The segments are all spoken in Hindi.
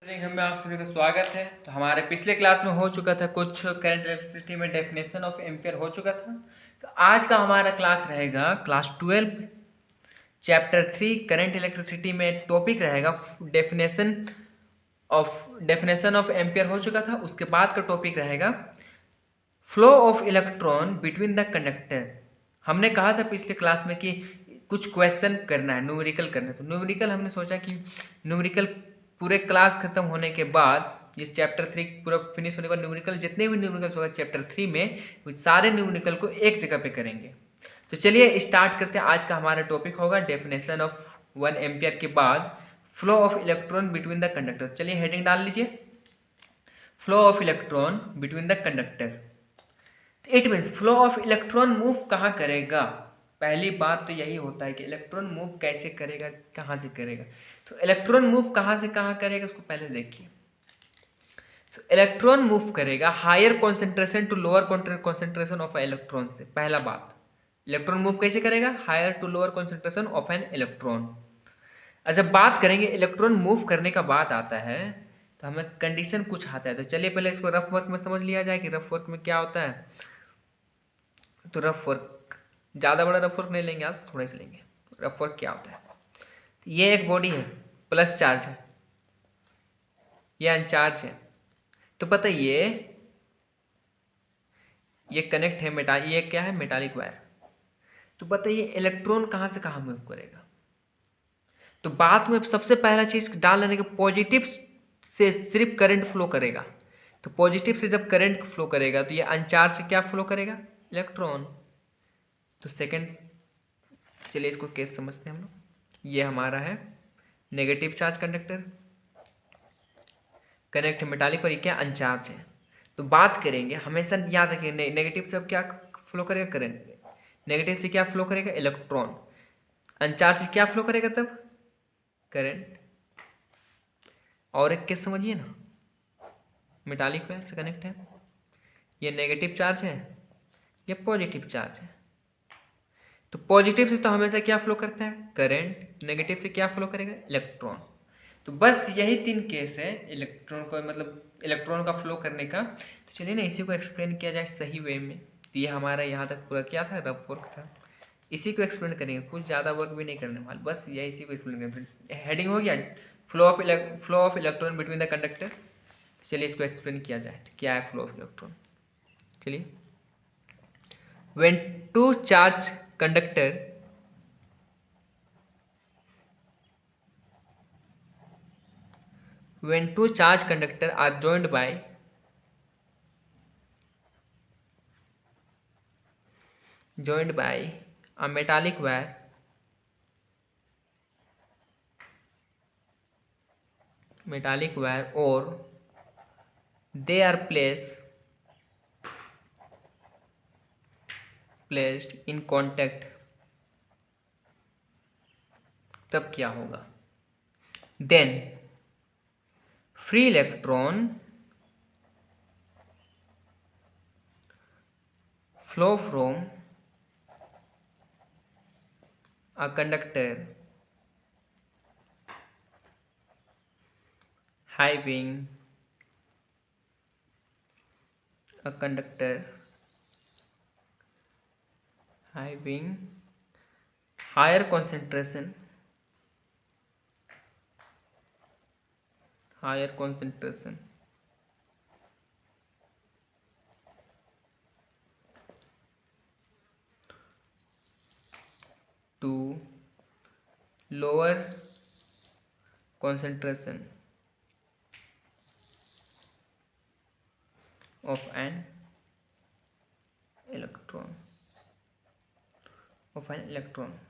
में आप सभी का स्वागत है। तो हमारे पिछले क्लास में हो चुका था कुछ करंट इलेक्ट्रिसिटी में डेफिनेशन ऑफ एम्पियर हो चुका था। तो आज का हमारा क्लास रहेगा क्लास 12 चैप्टर 3 करंट इलेक्ट्रिसिटी में टॉपिक रहेगा डेफिनेशन ऑफ एम्पियर हो चुका था। उसके बाद का टॉपिक रहेगा flow of electron between the conductor. हमने कहा था पिछले क्लास में कि कुछ क्वेश्चन करना है, न्यूमेरिकल करना है। तो न्यूमेरिकल हमने सोचा कि न्यूमेरिकल पूरे क्लास खत्म होने के बाद, ये चैप्टर 3 पूरा फिनिश होने के बाद न्यूमेरिकल जितने भी न्यूमेरिकल्स होगा चैप्टर 3 में, वो सारे न्यूमेरिकल को एक जगह पे करेंगे। तो चलिए स्टार्ट करते हैं। आज का हमारा टॉपिक होगा डेफिनेशन ऑफ 1 एम्पियर के बाद flow of electron between the conductor. चलिए हेडिंग डाल लीजिए, flow of electron between the conductor. It means flow of electron move कहाँ करेगा। पहली बात तो यही होता है कि इलेक्ट्रॉन मूव कैसे करेगा, कहाँ से करेगा। तो इलेक्ट्रॉन मूव कहाँ से कहाँ करेगा उसको पहले देखिए। तो इलेक्ट्रॉन मूव करेगा higher concentration to lower concentration of electron से। पहला बात, इलेक्ट्रॉन मूव कैसे करेगा, higher to lower concentration of an electron. अच्छा, बात करेंगे इलेक्ट्रॉन मूव करने का बात आता है तो हमें कंडीशन कुछ आता है। तो चलिए पहले इसको रफ वर्क में समझ लिया जाए कि रफ वर्क में क्या होता है। तो रफ वर्क, ज़्यादा बड़ा रफ वर्क नहीं लेंगे आज, थोड़ा सा लेंगे। रफ वर्क क्या होता है, ये एक बॉडी है, प्लस चार्ज है, ये अनचार्ज है। तो पता ये कनेक्ट है मेटाल, ये क्या है, मेटालिक वायर। तो पता ये इलेक्ट्रॉन कहाँ से कहाँ मूव करेगा। तो बात में सबसे पहला चीज डाल लेने के, पॉजिटिव से सिर्फ करंट फ्लो करेगा। तो पॉजिटिव से जब करंट फ्लो करेगा तो ये अनचार्ज से क्या फ्लो करेगा, इलेक्ट्रॉन। तो सेकंड, चलिए इसको केस समझते हैं हम लोग। ये हमारा है negative charge conductor, connect metallic पर, ये क्या अनचार्ज है। तो बात करेंगे, हमेशा याद रखिए नेगेटिव से अब क्या फ्लो करेगा, करंट। नेगेटिव से क्या फ्लो करेगा, इलेक्ट्रॉन। अनचार्ज से क्या फ्लो करेगा तब, करंट। और एक केस समझिए ना, मेटालिक वायर से कनेक्ट है, ये नेगेटिव चार्ज है, ये पॉजिटिव चार्ज है। तो पॉजिटिव से तो हमेशा क्या फ्लो करता है, करंट। नेगेटिव से क्या फ्लो करेगा, इलेक्ट्रॉन। तो बस यही 3 केस है इलेक्ट्रॉन को, मतलब इलेक्ट्रॉन का फ्लो करने का। तो चलिए ना इसी को एक्सप्लेन किया जाए सही वे में। तो ये हमारा यहाँ तक पूरा क्या था, रफ वर्क था। इसी को एक्सप्लेन करेंगे, कुछ ज़्यादा वर्क भी नहीं करने वाले, बस यही इसी को एक्सप्लेन करेंगे। हेडिंग हो गया, flow of electron between the conductor. चलिए इसको एक्सप्लेन किया जाए, क्या है फ्लो ऑफ इलेक्ट्रॉन। चलिए, when two charged conductor when two charged conductor are joined by a metallic wire, or they are placed in contact, तब क्या होगा, then free electron flow from a conductor having higher concentration to lower concentration of an electron.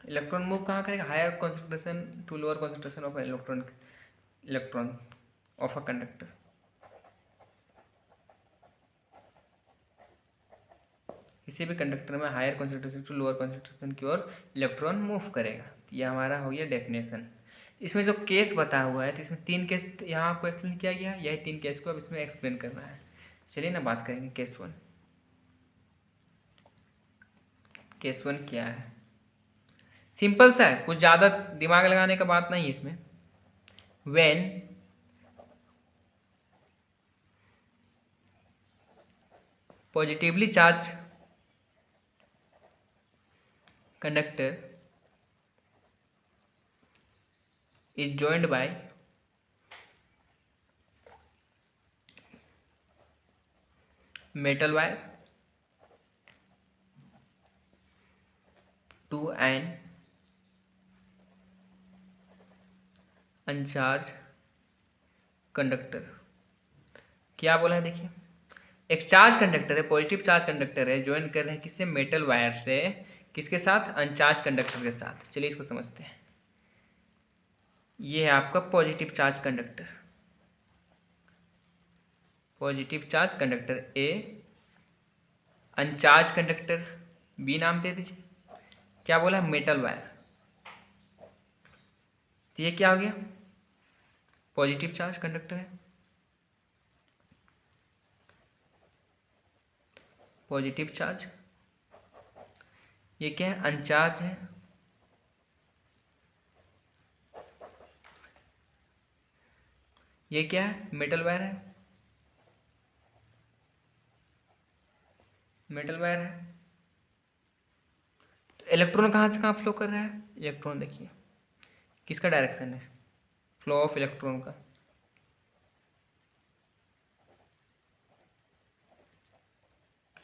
Electron move कहाँ करेगा, higher concentration to lower concentration of electron of a conductor. किसी भी कंडक्टर में higher concentration to lower concentration की ओर इलेक्ट्रॉन मूव करेगा। ये हमारा हो गया डेफिनेशन। इसमें जो केस बताया हुआ है, तो इसमें 3 केस यहाँ आपको एक्सप्लेन किया गया है। यही 3 केस को अब इसमें एक्सप्लेन करना है। चलिए ना बात करेंगे केस 1। केस 1 क्या है, सिंपल सा है, कुछ ज़्यादा दिमाग लगाने का बात नहीं है इसमें। When positively charge conductor is joined by metal wire to an अनचार्ज conductor. क्या बोला है देखिए, एक चार्ज कंडक्टर है, पॉजिटिव चार्ज कंडक्टर है, ज्वाइन कर रहे हैं किससे, मेटल वायर से, किसके साथ, अनचार्ज कंडक्टर के साथ। चलिए इसको समझते हैं। ये है आपका positive charge conductor, positive charge conductor A, uncharged conductor B नाम दे दीजिए। क्या बोला है, मेटल वायर। तो ये क्या हो गया, पॉजिटिव चार्ज कंडक्टर है, पॉजिटिव चार्ज। ये क्या है, अनचार्ज है, ये क्या है, मेटल वायर है, मेटल वायर है। तो इलेक्ट्रॉन कहाँ से कहाँ फ्लो कर रहा है, इलेक्ट्रॉन देखिए किसका डायरेक्शन है, फ्लो ऑफ इलेक्ट्रॉन का।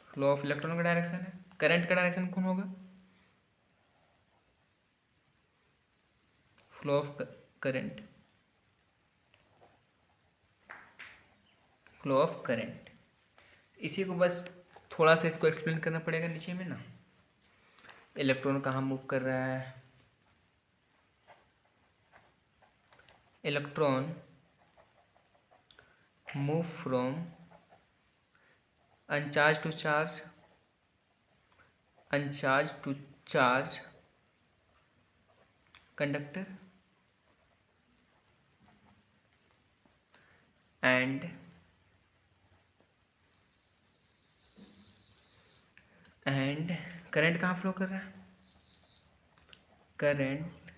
फ्लो ऑफ इलेक्ट्रॉन का डायरेक्शन है। करंट का डायरेक्शन कौन होगा, flow of current, flow of current. इसी को बस थोड़ा सा इसको एक्सप्लेन करना पड़ेगा नीचे में ना, इलेक्ट्रॉन कहाँ मूव कर रहा है। Electron move from uncharged to charge, uncharged to charge conductor and current कहाँ फ्लो कर रहा है, current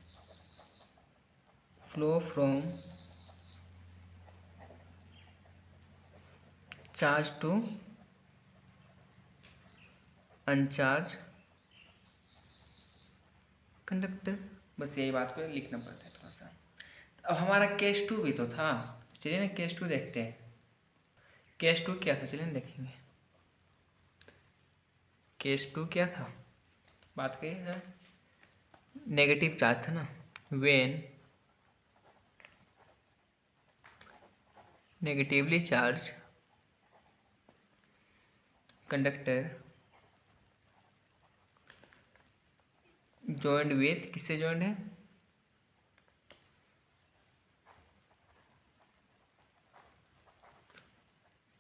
flow from charge to uncharged conductor. बस यही बात को लिखना पड़ता है थोड़ा सा। अब हमारा केस 2 भी तो था, चलिए ना केस 2 देखते हैं। केस 2 क्या था, चलिए ना देखेंगे। केस 2 क्या था, बात करिए। नेगेटिव चार्ज था ना, when negatively charge conductor joined with, किससे जॉइंड है,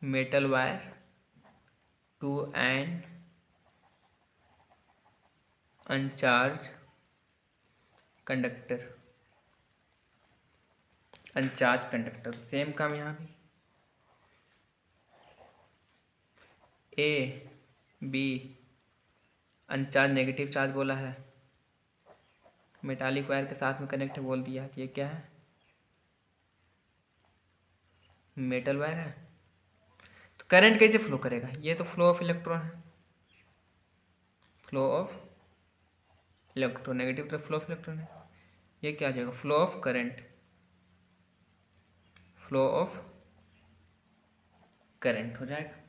metal wire to an uncharged conductor, uncharged conductor. Same काम यहाँ भी, A B uncharged negative charge बोला है, मेटालिक वायर के साथ में कनेक्ट बोल दिया। ये क्या है, मेटल वायर है। तो करंट कैसे फ्लो करेगा, ये तो फ्लो ऑफ इलेक्ट्रॉन है, फ्लो ऑफ इलेक्ट्रॉन, नेगेटिव तरफ फ्लो ऑफ इलेक्ट्रॉन है। ये क्या आ जाएगा, flow of current, flow of current हो जाएगा।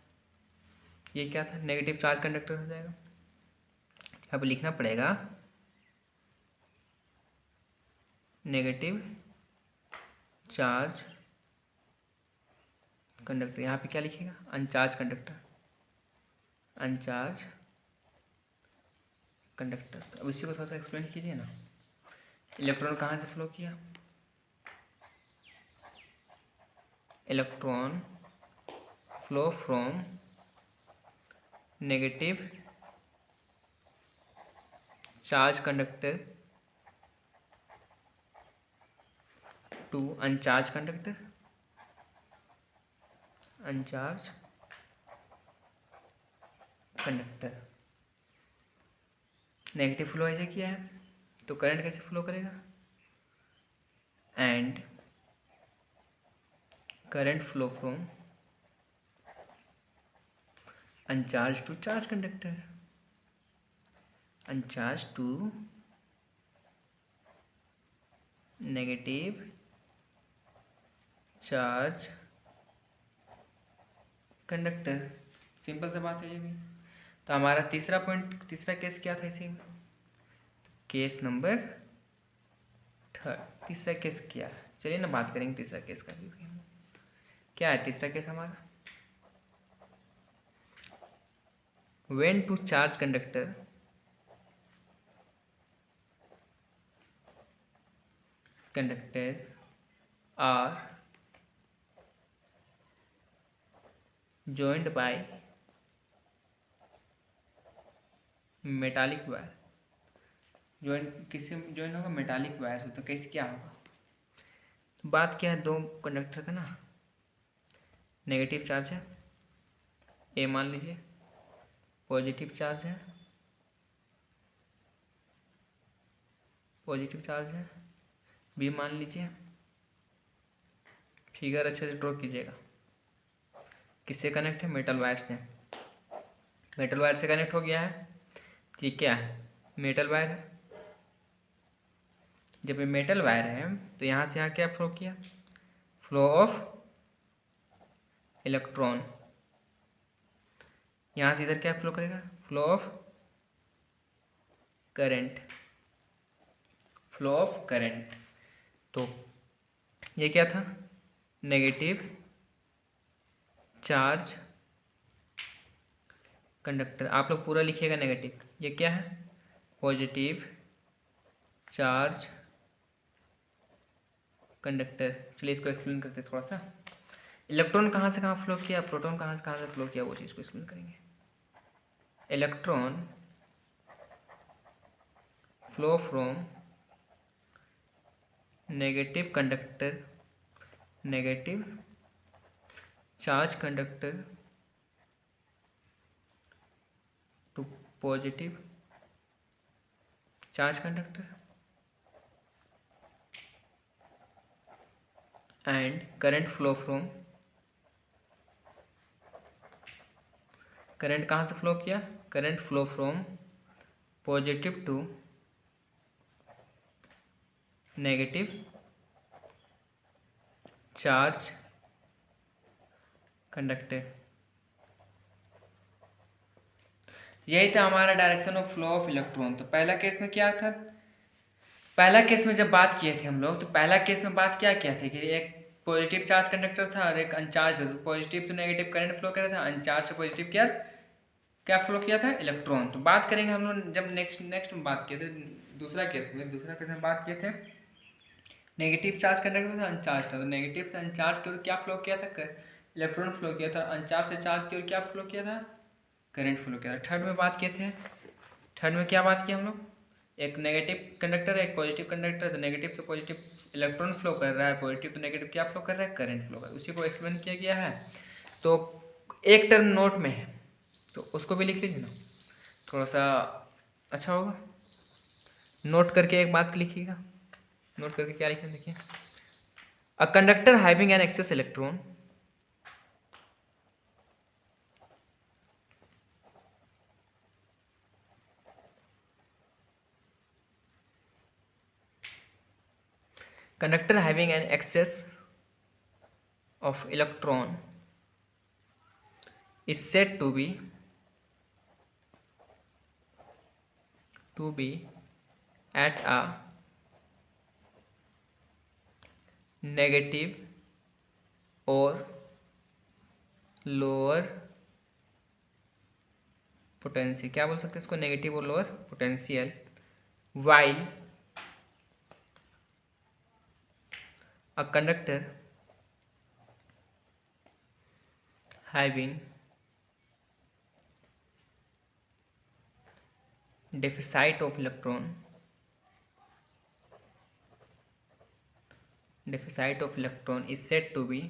ये क्या था, नेगेटिव चार्ज कंडक्टर हो जाएगा। अब लिखना पड़ेगा नेगेटिव चार्ज कंडक्टर। यहाँ पे क्या लिखेगा, अनचार्ज कंडक्टर, अनचार्ज कंडक्टर। तो अब इसी को थोड़ा सा एक्सप्लेन कीजिए ना। इलेक्ट्रॉन कहाँ से फ्लो किया, electron flow from negative charge conductor to uncharged conductor, uncharged conductor. Negative flow ऐसे किया है, तो करंट कैसे फ्लो करेगा, and current flow from uncharged to charge conductor, uncharged to negative charge conductor. Simple सा बात है ये भी। तो हमारा तीसरा पॉइंट, तीसरा केस क्या था इसी में? Case number 3। तीसरा केस क्या है? चलिए ना बात करेंगे तीसरा केस का भी। क्या है तीसरा केस हमारा? When two charge conductor are joined by metallic wire. Join किससे ज्वाइन होगा? मेटालिक वायर से। तो कैसे क्या होगा? तो बात क्या है, दो कंडक्टर था ना, नेगेटिव चार्ज है ए मान लीजिए, पॉजिटिव चार्ज है, पॉजिटिव चार्ज है बी मान लीजिए। फिगर अच्छे से ड्रॉ कीजिएगा। किससे कनेक्ट है? मेटल वायर से। मेटल वायर से कनेक्ट हो गया है। ठीक, क्या है? मेटल वायर है। जब ये मेटल वायर है तो यहाँ से यहाँ क्या फ्लो किया? Flow of electron. यहाँ से इधर क्या फ्लो करेगा? Flow of current, flow of current. तो ये क्या था? Negative charge conductor. आप लोग पूरा लिखिएगा नेगेटिव। ये क्या है? Positive charge conductor. चलिए इसको एक्सप्लेन करते हैं थोड़ा सा। इलेक्ट्रॉन कहाँ से कहाँ फ्लो किया, प्रोटॉन कहाँ से फ्लो किया, वो चीज़ को एक्सप्लेन करेंगे। Electron flow from negative conductor, negative charge conductor to positive charge conductor and current flow from, current कहाँ से फ्लो किया? Current flow from positive to negative charge conductor. यही था हमारा direction of flow of electron. तो पहला केस में क्या था? पहला केस में जब बात किए थे हम लोग, तो पहला केस में बात क्या किया था कि एक पॉजिटिव चार्ज कंडक्टर था और एक अनचार्ज। पॉजिटिव तो नेगेटिव करंट फ्लो कर रहा था, अनचार्ज से पॉजिटिव क्या फ्लो किया था? इलेक्ट्रॉन। तो बात करेंगे हम लोग जब नेक्स्ट में बात किए थे दूसरा केस में बात किए थे नेगेटिव चार्ज कंडक्टर था, अनचार्ज था। तो नेगेटिव से अनचार्ज की ओर क्या फ्लो किया था? इलेक्ट्रॉन फ्लो किया था। अनचार्ज से चार्ज की ओर क्या फ्लो किया था? करंट फ्लो किया था। थर्ड में बात किए थे, थर्ड में क्या बात की हम लोग? एक नेगेटिव कंडक्टर है, एक पॉजिटिव कंडक्टर। तो नेगेटिव से पॉजिटिव इलेक्ट्रॉन फ्लो कर रहा है, पॉजिटिव तो नेगेटिव क्या फ्लो कर रहा है? करंट फ्लो कर रहा है। उसी को एक्सप्लेन किया गया है। तो एक टर्म नोट में है तो उसको भी लिख लीजिए ना, थोड़ा सा अच्छा होगा। नोट करके एक बात लिखिएगा। नोट करके क्या लिखें, देखिए। A conductor having an excess electron, conductor having an excess of electron is said to be at a negative or lower potential। क्या बोल सकते हैं इसको? नेगेटिव और lower potential. while a conductor having deficit of electron is said to be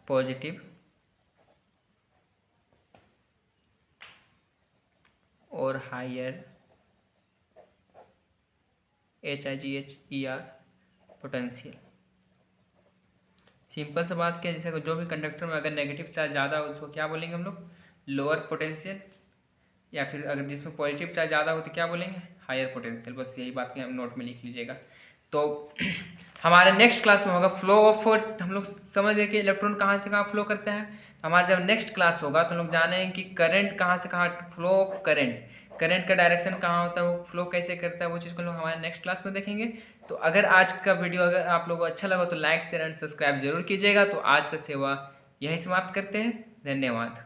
positive or higher HIGHER potential। Simple सा बात क्या है, जैसे जो भी कंडक्टर में अगर नेगेटिव चार्ज ज़्यादा हो उसको क्या बोलेंगे हम लोग, लोअर पोटेंशियल, या फिर अगर जिसमें पॉजिटिव चार्ज ज़्यादा हो तो क्या बोलेंगे, हायर पोटेंशियल। बस यही बात के हम नोट में लिख लीजिएगा। तो हमारे नेक्स्ट क्लास में होगा फ्लो ऑफ, हम लोग समझ गए कि इलेक्ट्रॉन कहाँ से कहाँ फ्लो करता है। हमारा जब नेक्स्ट क्लास होगा तो हम लोग जानेंगे कि करंट कहाँ से कहाँ, फ्लो ऑफ करंट, करंट का डायरेक्शन कहाँ होता है, वो फ्लो कैसे करता है, वो चीज़ को लोग हमारे नेक्स्ट क्लास में देखेंगे। तो अगर आज का वीडियो अगर आप लोगों को अच्छा लगा तो लाइक शेयर एंड सब्सक्राइब जरूर कीजिएगा। तो आज का सेवा यही समाप्त करते हैं, धन्यवाद।